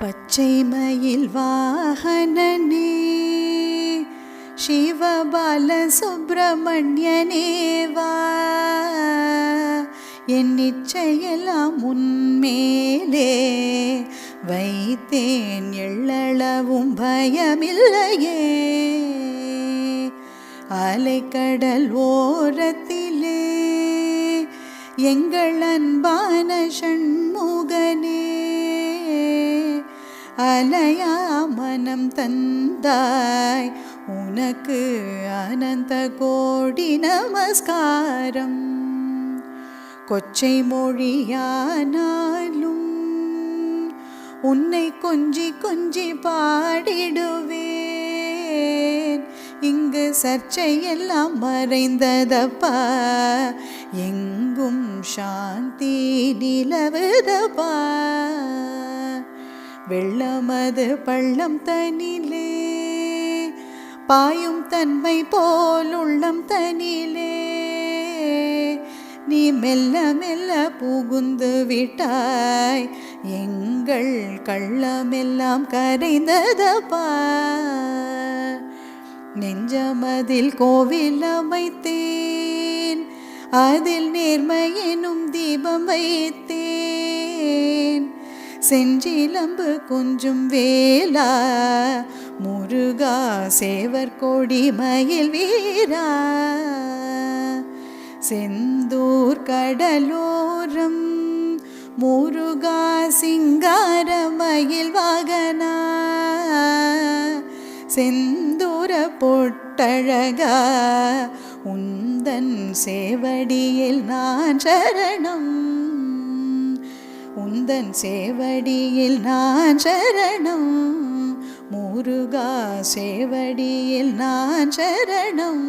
பச்சை மயில் வாகனனே சிவபால சுப்பிரமணியனேவா, என் நிச்சயெல்லாம் உன்மேலே வைத்தேன், எள்ளளவும் பயமில்லையே. அலைக்கடல் ஓரத்திலே எங்கள் அன்பான ஷண்முகனே, அலையா மனம் தந்தாய், உனக்கு அனந்த கோடி நமஸ்காரம். கொச்சை மொழியானாலும் உன்னை கொஞ்சி கொஞ்சி பாடிடுவேன். இங்கு சர்ச்சையெல்லாம் மறைந்ததப்பா, எங்கும் சாந்தி நிலவுதப்பா. வெள்ளமது பள்ளம் தனிலே பாயும் தன்மை போல் உள்ளம் தனிலே, நீ மெல்ல மெல்ல புகுந்து விட்டாய், எங்கள் கள்ளமெல்லாம் கரைந்ததப்பா. நெஞ்சமதில் கோவில் அமைத்தேன், அதில் நேர்மை எனும் தீபம் வைத்தேன். செஞ்சிலம்பு கொஞ்சம் வேலா, முருகா சேவர் கொடி மயில் வீரா. செந்தூர் கடலோரம் முருகா சிங்கார மயில் வாகனா, செந்தூர பொட்டழகா உந்தன் சேவடியில் நான் சரணம், உந்தன் சேவடியில் நான் சரணம். முருகா சேவடியில் நான் சரணம்.